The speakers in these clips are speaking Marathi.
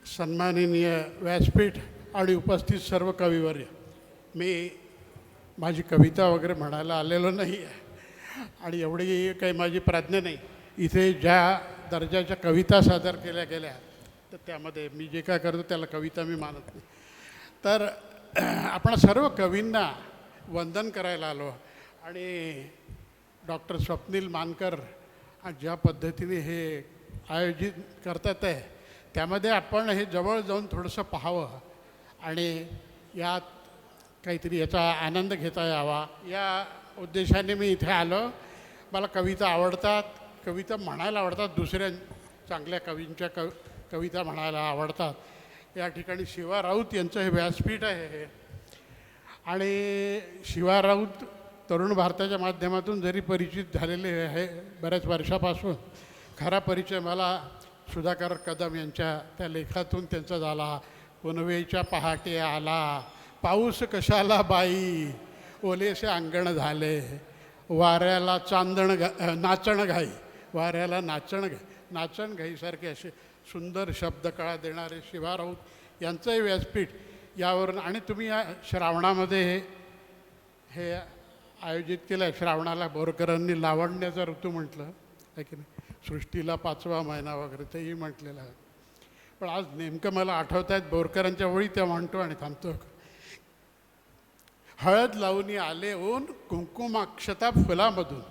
सन्माननीय व्यासपीठ आणि उपस्थित सर्व कविवर्य, मी माझी कविता वगैरे म्हणायला आलेलो नाही आहे आणि एवढी काही माझी प्राज्ञा नाही. इथे ज्या दर्जाच्या कविता सादर केल्या गेल्या तर त्यामध्ये मी जे काय करतो त्याला कविता मी मानत नाही. तर आपण सर्व कवींना वंदन करायला आलो आणि डॉक्टर स्वप्नील मानकर ज्या पद्धतीने हे आयोजित करतात आहे त्यामध्ये आपण हे जवळ जाऊन थोडंसं पाहावं आणि यात काहीतरी याचा आनंद घेता यावा या उद्देशाने मी इथे आलो. मला कविता आवडतात, कविता म्हणायला आवडतात, दुसऱ्या चांगल्या कवींच्या कविता म्हणायला आवडतात. या ठिकाणी शिवा राऊत यांचं हे व्यासपीठ आहे आणि शिवा राऊत तरुण भारताच्या माध्यमातून जरी परिचित झालेले आहे बऱ्याच वर्षापासून, खरा परिचय मला सुधाकर कदम यांच्या त्या लेखातून त्यांचा झाला. पुनवेच्या पहाटे आला पाऊस कशाला बाई, ओलेसे अंगण झाले, वाऱ्याला नाचण घाई, वाऱ्याला नाचण घाईसारखे असे सुंदर शब्दकळा देणारे शिवा राऊत यांचंही व्यासपीठ यावरून. आणि तुम्ही या श्रावणामध्ये हे आयोजित केलं आहे. श्रावणाला बोरकरांनी लावण्याचा ऋतू म्हटलं आहे की नाही, सृष्टीला 5वा महिना वगैरे तेही म्हटलेलं आहे. पण आज नेमकं मला आठवत आहेत बोरकरांच्या वळी त्या म्हणतो आणि थांबतो. हळद लावणी आले ऊन कुंकुमाक्षता फुलामधून,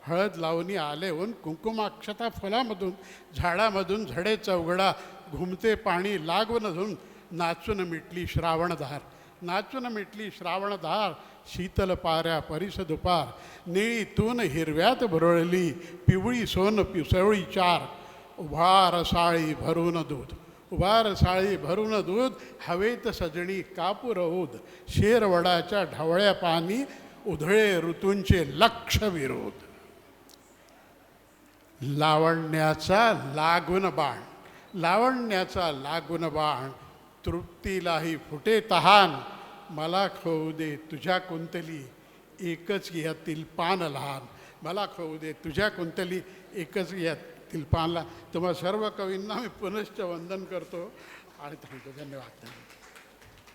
हळद लावणी आले ऊन कुंकुमाक्षता फुलामधून, झाडामधून झडे चौघडा घुमते पाणी लागून धून, नाचून मिटली श्रावणधार, नाचून मिटली श्रावणधार, शीतल पाऱ्या परिस दुपार, निळीतून हिरव्यात भरळली पिवळी सोन पिसवळी चार, उभा रसाळी भरून दूध, उभा रसाळी भरून दूध, हवेत सजणी कापूर ऊद, शेरवडाच्या ढवळ्या पाणी, उधळे ऋतूंचे लक्ष विरोध. लावण्याचा लागून बाण, लावण्याचा लागून बाण, तृप्तीलाही फुटे तहान, मला खाऊ दे तुझ्या कुंतली एकच यातील पान लहान, मला खाऊ दे तुझ्या कुंतली एकच यातील पान लहान. तुम्हा सर्व कवींना मी पुनश्च वंदन करतो आणि थांबतो. धन्यवाद.